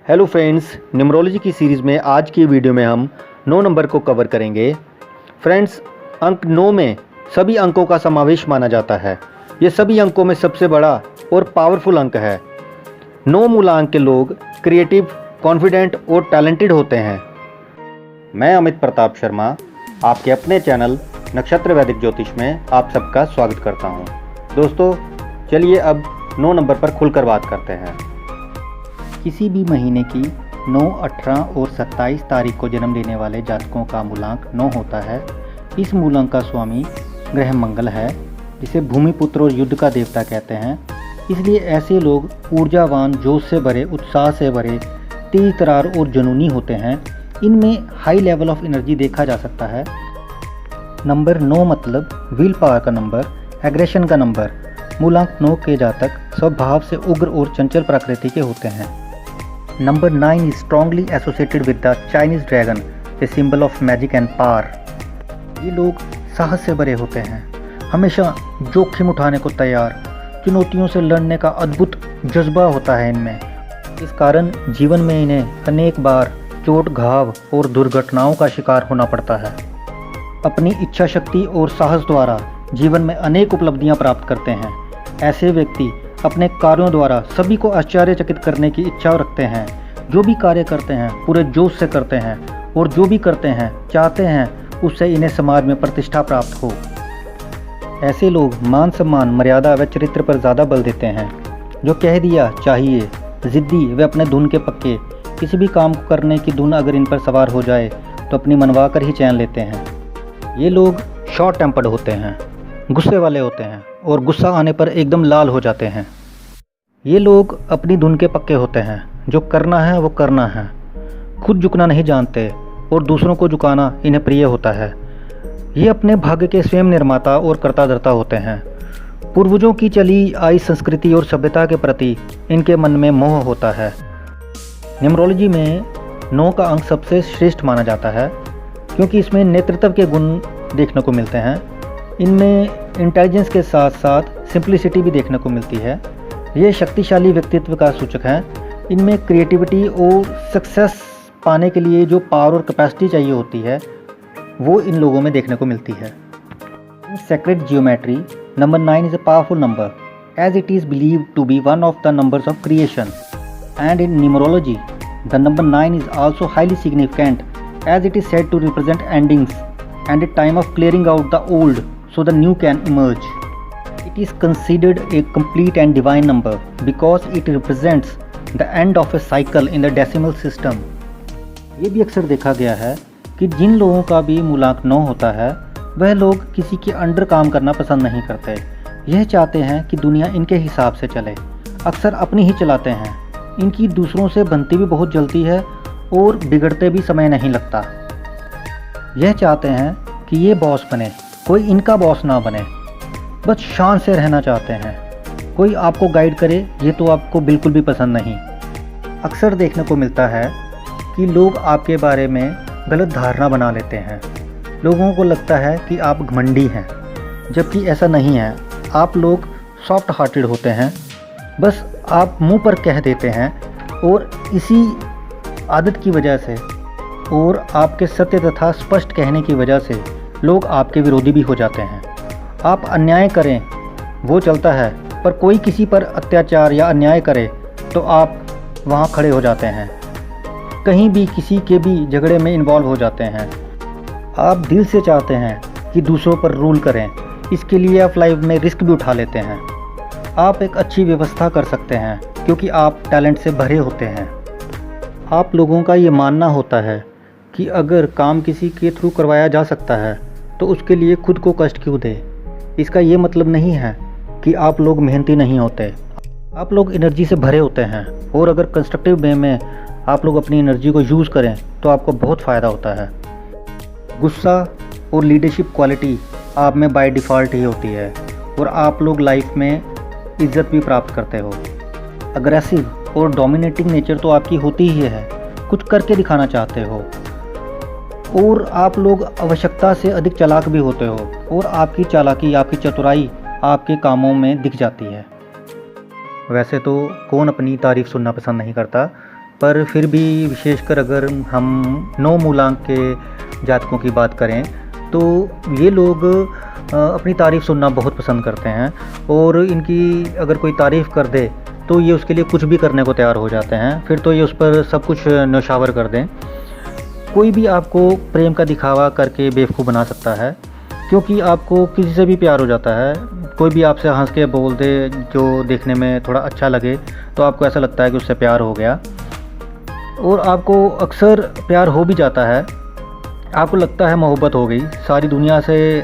Hello friends, numerology की series में आज की वीडियो में हम 9 नंबर को कवर करेंगे। फ्रेंड्स, अंक 9 में सभी अंकों का समावेश माना जाता है। ये सभी अंकों में सबसे बड़ा और पावरफुल अंक है। 9 मूलांक के लोग क्रिएटिव, कॉन्फिडेंट और टैलेंटेड होते हैं। मैं अमित प्रताप शर्मा आपके अपने चैनल नक्षत्र वैदिक ज्योतिष में आप सबका स्वागत करता हूँ। दोस्तों, चलिए अब 9 नंबर पर खुलकर बात करते हैं। किसी भी महीने की 9, 18 और 27 तारीख को जन्म लेने वाले जातकों का मूलांक 9 होता है। इस मूलांक का स्वामी ग्रह मंगल है, जिसे भूमिपुत्र और युद्ध का देवता कहते हैं। इसलिए ऐसे लोग ऊर्जावान, जोश से भरे, उत्साह से भरे, तेज तरार और जुनूनी होते हैं। इनमें हाई लेवल ऑफ एनर्जी देखा जा सकता है। नंबर 9 मतलब विल पावर का नंबर, एग्रेशन का नंबर। मूलांक 9 के जातक स्वभाव से उग्र और चंचल प्रकृति के होते हैं। Number 9 is strongly associated with the Chinese dragon, a symbol of magic and power. ये लोग साहस से भरे होते हैं, हमेशा जोखिम उठाने को तैयार, चुनौतियों से लड़ने का अद्भुत जज्बा होता है इनमें। इस कारण जीवन में इन्हें अनेक बार चोट, घाव और दुर्घटनाओं का शिकार होना पड़ता है। अपनी इच्छा शक्ति और साहस द्वारा जीवन में अनेक उपलब्धियां प्राप्त करते हैं। ऐसे व्यक्ति अपने कार्यों द्वारा सभी को आश्चर्यचकित करने की इच्छा रखते हैं। जो भी कार्य करते हैं पूरे जोश से करते हैं और जो भी करते हैं चाहते हैं उससे इन्हें समाज में प्रतिष्ठा प्राप्त हो। ऐसे लोग मान सम्मान, मर्यादा व चरित्र पर ज़्यादा बल देते हैं। जो कह दिया चाहिए, ज़िद्दी व अपने धुन के पक्के। किसी भी काम को करने की धुन अगर इन पर सवार हो जाए तो अपनी मनवा कर ही चैन लेते हैं। ये लोग शॉर्ट टेम्पर्ड होते हैं, गुस्से वाले होते हैं और गुस्सा आने पर एकदम लाल हो जाते हैं। ये लोग अपनी धुन के पक्के होते हैं, जो करना है वो करना है। खुद झुकना नहीं जानते और दूसरों को झुकाना इन्हें प्रिय होता है। ये अपने भाग्य के स्वयं निर्माता और कर्ता-धर्ता होते हैं। पूर्वजों की चली आई संस्कृति और सभ्यता के प्रति इनके मन में मोह होता है। न्यूमरोलॉजी में 9 का अंक सबसे श्रेष्ठ माना जाता है, क्योंकि इसमें नेतृत्व के गुण देखने को मिलते हैं। इनमें इंटेलिजेंस के साथ साथ सिंप्लिसिटी भी देखने को मिलती है। ये शक्तिशाली व्यक्तित्व का सूचक है। इनमें क्रिएटिविटी और सक्सेस पाने के लिए जो पावर और कैपेसिटी चाहिए होती है वो इन लोगों में देखने को मिलती है। In sacred geometry, number 9 is a powerful number as it is believed to be one of the numbers of creation. And in numerology the number 9 is also highly significant as it is said to represent endings and a time of clearing out the old so the new can emerge. It is considered a complete and divine number because it represents the end of a cycle in the decimal system. ये भी अक्सर देखा गया है कि जिन लोगों का भी मूलांक 9 होता है वह लोग किसी के अंडर काम करना पसंद नहीं करते। यह चाहते हैं कि दुनिया इनके हिसाब से चले, अक्सर अपनी ही चलाते हैं। इनकी दूसरों से बनती भी बहुत जल्दी है और बिगड़ते भी समय नहीं लगता। यह चाहते हैं कि ये बॉस बने, कोई इनका बॉस ना बने। बस शान से रहना चाहते हैं, कोई आपको गाइड करे ये तो आपको बिल्कुल भी पसंद नहीं। अक्सर देखने को मिलता है कि लोग आपके बारे में गलत धारणा बना लेते हैं। लोगों को लगता है कि आप घमंडी हैं, जबकि ऐसा नहीं है। आप लोग सॉफ्ट हार्टेड होते हैं, बस आप मुंह पर कह देते हैं और इसी आदत की वजह से और आपके सत्य तथा स्पष्ट कहने की वजह से लोग आपके विरोधी भी हो जाते हैं। आप अन्याय करें वो चलता है, पर कोई किसी पर अत्याचार या अन्याय करे तो आप वहाँ खड़े हो जाते हैं, कहीं भी किसी के भी झगड़े में इन्वॉल्व हो जाते हैं। आप दिल से चाहते हैं कि दूसरों पर रूल करें, इसके लिए आप लाइफ में रिस्क भी उठा लेते हैं। आप एक अच्छी व्यवस्था कर सकते हैं क्योंकि आप टैलेंट से भरे होते हैं। आप लोगों का ये मानना होता है कि अगर काम किसी के थ्रू करवाया जा सकता है तो उसके लिए खुद को कष्ट क्यों दे। इसका ये मतलब नहीं है कि आप लोग मेहनती नहीं होते। आप लोग एनर्जी से भरे होते हैं और अगर कंस्ट्रक्टिव वे में आप लोग अपनी एनर्जी को यूज़ करें तो आपको बहुत फ़ायदा होता है। गुस्सा और लीडरशिप क्वालिटी आप में बाय डिफ़ॉल्ट ही होती है और आप लोग लाइफ में इज्जत भी प्राप्त करते हो। अग्रेसिव और डोमिनेटिंग नेचर तो आपकी होती ही है, कुछ करके दिखाना चाहते हो और आप लोग आवश्यकता से अधिक चालाक भी होते हो और आपकी चालाकी, आपकी चतुराई आपके कामों में दिख जाती है। वैसे तो कौन अपनी तारीफ़ सुनना पसंद नहीं करता, पर फिर भी विशेषकर अगर हम 9 मूलांक के जातकों की बात करें तो ये लोग अपनी तारीफ़ सुनना बहुत पसंद करते हैं, और इनकी अगर कोई तारीफ़ कर दे तो ये उसके लिए कुछ भी करने को तैयार हो जाते हैं। फिर तो ये उस पर सब कुछ न्यौछावर कर दें। कोई भी आपको प्रेम का दिखावा करके बेवकूफ़ बना सकता है, क्योंकि आपको किसी से भी प्यार हो जाता है। कोई भी आपसे हंस के बोल दे जो देखने में थोड़ा अच्छा लगे तो आपको ऐसा लगता है कि उससे प्यार हो गया, और आपको अक्सर प्यार हो भी जाता है। आपको लगता है मोहब्बत हो गई, सारी दुनिया से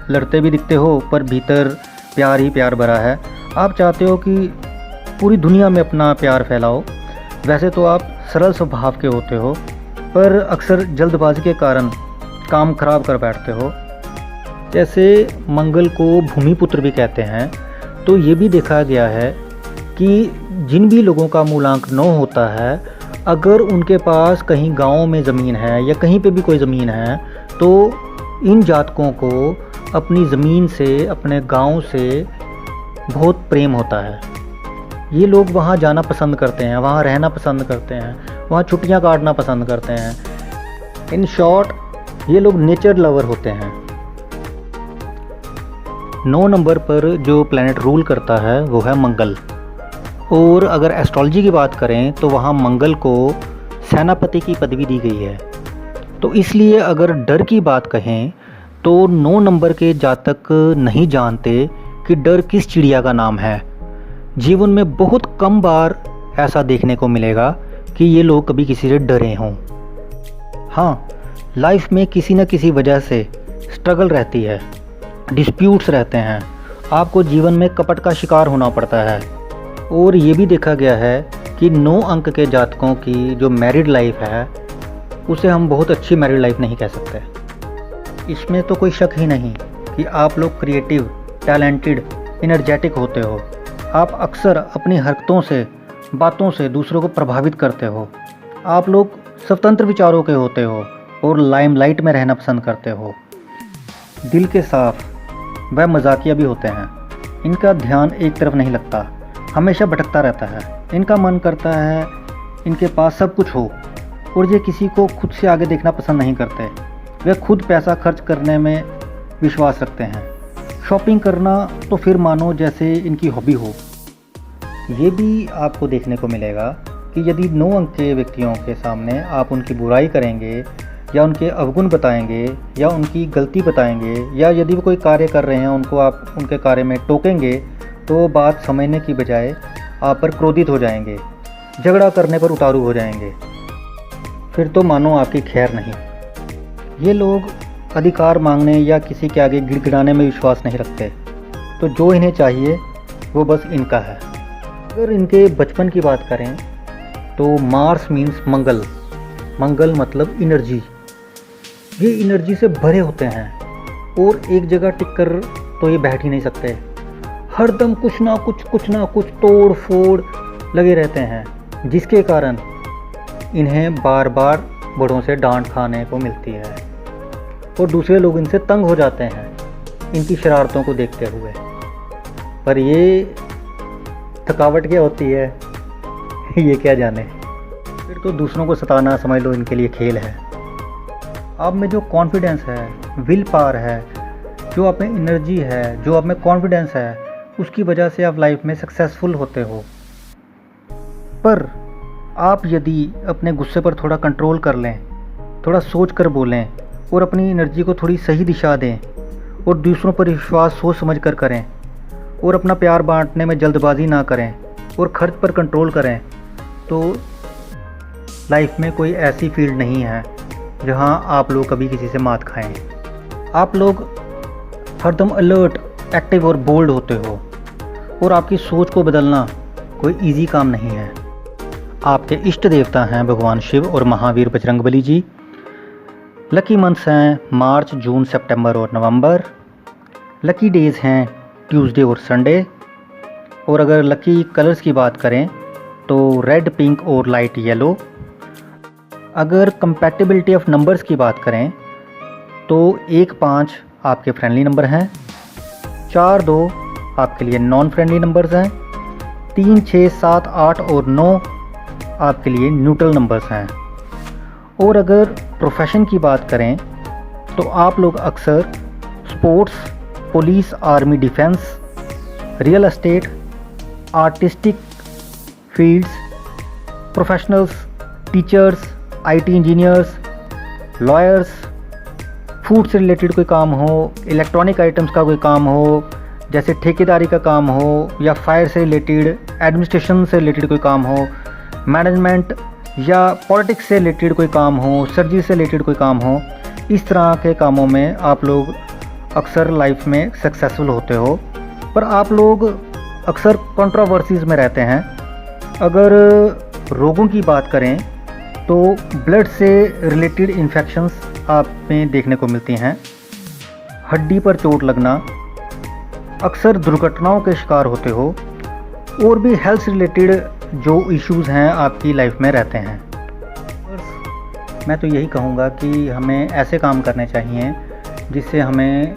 लड़ते भी दिखते हो पर भीतर प्यार ही प्यार भरा है। आप चाहते हो कि पूरी दुनिया में अपना प्यार फैलाओ। वैसे तो आप सरल स्वभाव के होते हो, पर अक्सर जल्दबाजी के कारण काम खराब कर बैठते हो। जैसे मंगल को भूमिपुत्र भी कहते हैं, तो ये भी देखा गया है कि जिन भी लोगों का मूलांक 9 होता है, अगर उनके पास कहीं गांव में ज़मीन है या कहीं पे भी कोई ज़मीन है, तो इन जातकों को अपनी ज़मीन से, अपने गांव से बहुत प्रेम होता है। ये लोग वहाँ जाना पसंद करते हैं, वहाँ रहना पसंद करते हैं, वहाँ छुट्टियाँ काटना पसंद करते हैं। इन शॉर्ट ये लोग नेचर लवर होते हैं। 9 नंबर पर जो प्लैनेट रूल करता है वो है मंगल, और अगर एस्ट्रोलॉजी की बात करें तो वहाँ मंगल को सेनापति की पदवी दी गई है। तो इसलिए अगर डर की बात कहें तो 9 नंबर के जातक नहीं जानते कि डर किस चिड़िया का नाम है। जीवन में बहुत कम बार ऐसा देखने को मिलेगा कि ये लोग कभी किसी से डरे हों। हाँ, लाइफ में किसी न किसी वजह से स्ट्रगल रहती है, डिस्प्यूट्स रहते हैं, आपको जीवन में कपट का शिकार होना पड़ता है। और ये भी देखा गया है कि 9 अंक के जातकों की जो मैरिड लाइफ है उसे हम बहुत अच्छी मैरिड लाइफ नहीं कह सकते। इसमें तो कोई शक ही नहीं कि आप लोग क्रिएटिव, टैलेंटेड, एनर्जेटिक होते हो। आप अक्सर अपनी हरकतों से, बातों से दूसरों को प्रभावित करते हो। आप लोग स्वतंत्र विचारों के होते हो और लाइमलाइट में रहना पसंद करते हो। दिल के साफ व मजाकिया भी होते हैं। इनका ध्यान एक तरफ नहीं लगता, हमेशा भटकता रहता है। इनका मन करता है इनके पास सब कुछ हो, और ये किसी को खुद से आगे देखना पसंद नहीं करते। वे खुद पैसा खर्च करने में विश्वास रखते हैं। शॉपिंग करना तो फिर मानो जैसे इनकी हॉबी हो। ये भी आपको देखने को मिलेगा कि यदि 9 अंक के व्यक्तियों के सामने आप उनकी बुराई करेंगे या उनके अवगुण बताएंगे या उनकी गलती बताएंगे, या यदि वो कोई कार्य कर रहे हैं उनको आप उनके कार्य में टोकेंगे, तो बात समझने की बजाय आप पर क्रोधित हो जाएंगे, झगड़ा करने पर उतारू हो जाएंगे। फिर तो मानो आपकी खैर नहीं। ये लोग अधिकार मांगने या किसी के आगे गिड़गिड़ाने में विश्वास नहीं रखते, तो जो इन्हें चाहिए वो बस इनका है। अगर इनके बचपन की बात करें तो मार्स मीन्स मंगल। मंगल मतलब एनर्जी। ये एनर्जी से भरे होते हैं और एक जगह टिक कर तो ये बैठ ही नहीं सकते। हरदम कुछ ना कुछ तोड़ फोड़ लगे रहते हैं, जिसके कारण इन्हें बार बार बड़ों से डांट खाने को मिलती है और दूसरे लोग इनसे तंग हो जाते हैं इनकी शरारतों को देखते हुए। पर ये थकावट क्या होती है ये क्या जाने। फिर तो दूसरों को सताना समझ लो इनके लिए खेल है। आप में जो कॉन्फिडेंस है, विल पावर है, जो आप में एनर्जी है, जो आप में कॉन्फिडेंस है, उसकी वजह से आप लाइफ में सक्सेसफुल होते हो। पर आप यदि अपने गुस्से पर थोड़ा कंट्रोल कर लें, थोड़ा सोच कर बोलें और अपनी एनर्जी को थोड़ी सही दिशा दें और दूसरों पर विश्वास सोच समझ कर करें और अपना प्यार बांटने में जल्दबाजी ना करें और खर्च पर कंट्रोल करें, तो लाइफ में कोई ऐसी फील्ड नहीं है जहां आप लोग कभी किसी से मात खाएं। आप लोग हरदम अलर्ट, एक्टिव और बोल्ड होते हो और आपकी सोच को बदलना कोई इजी काम नहीं है। आपके इष्ट देवता हैं भगवान शिव और महावीर बजरंगबली जी। लकी मंथ्स हैं मार्च, जून, सितंबर और नवंबर। लकी डेज़ हैं ट्यूसडे और संडे। और अगर लकी कलर्स की बात करें तो रेड, पिंक और लाइट येलो। अगर कंपैटिबिलिटी ऑफ नंबर्स की बात करें तो 1-5 आपके फ्रेंडली नंबर हैं, 4-2 आपके लिए नॉन फ्रेंडली नंबर्स हैं, 3, 6, 7, 8 और 9 आपके लिए न्यूट्रल नंबर्स हैं। और अगर प्रोफेशन की बात करें तो आप लोग अक्सर sports, police, army, defence, real estate, artistic fields, professionals, teachers, IT engineers, lawyers, food से रिलेटेड कोई काम हो, इलेक्ट्रॉनिक आइटम्स का कोई काम हो, जैसे ठेकेदारी का काम हो, या फायर से रिलेटेड, एडमिनिस्ट्रेशन से रिलेटेड कोई काम हो, मैनेजमेंट या पॉलिटिक्स से रिलेटेड कोई काम हो, सर्जरी से रिलेटेड कोई काम हो, इस तरह के कामों में आप लोग अक्सर लाइफ में सक्सेसफुल होते हो। पर आप लोग अक्सर कंट्रोवर्सीज़ में रहते हैं। अगर रोगों की बात करें तो ब्लड से रिलेटेड इन्फेक्शंस आप में देखने को मिलती हैं, हड्डी पर चोट लगना, अक्सर दुर्घटनाओं के शिकार होते हो, और भी हेल्थ से रिलेटेड जो इश्यूज़ हैं आपकी लाइफ में रहते हैं। मैं तो यही कहूँगा कि हमें ऐसे काम करने चाहिए जिससे हमें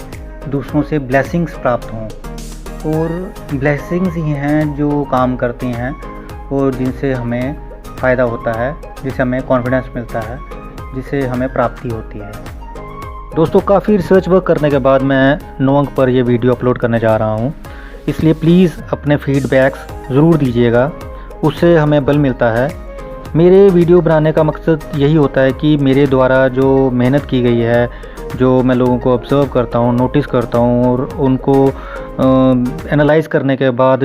दूसरों से ब्लेसिंग्स प्राप्त हों, और ब्लेसिंग्स ही हैं जो काम करती हैं और जिनसे हमें फ़ायदा होता है, जिससे हमें कॉन्फिडेंस मिलता है, जिससे हमें प्राप्ति होती है। दोस्तों, काफ़ी रिसर्च वर्क करने के बाद मैं 9 अंक पर यह वीडियो अपलोड करने जा रहा हूँ, इसलिए प्लीज़ अपने फीडबैक्स ज़रूर दीजिएगा, उससे हमें बल मिलता है। मेरे वीडियो बनाने का मकसद यही होता है कि मेरे द्वारा जो मेहनत की गई है, जो मैं लोगों को ऑब्ज़र्व करता हूँ, नोटिस करता हूँ, और उनको एनालाइज़ करने के बाद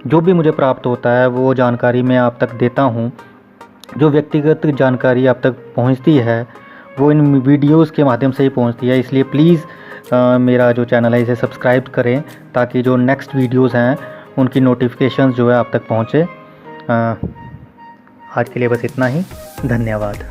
जो भी मुझे प्राप्त होता है वो जानकारी मैं आप तक देता हूँ। जो व्यक्तिगत जानकारी आप तक पहुँचती है वो इन वीडियोज़ के माध्यम से ही पहुँचती है, इसलिए प्लीज़ मेरा जो चैनल है इसे सब्सक्राइब करें ताकि जो नेक्स्ट वीडियोज़ हैं उनकी नोटिफिकेशंस जो है आप तक पहुँचे। आज के लिए बस इतना ही। धन्यवाद।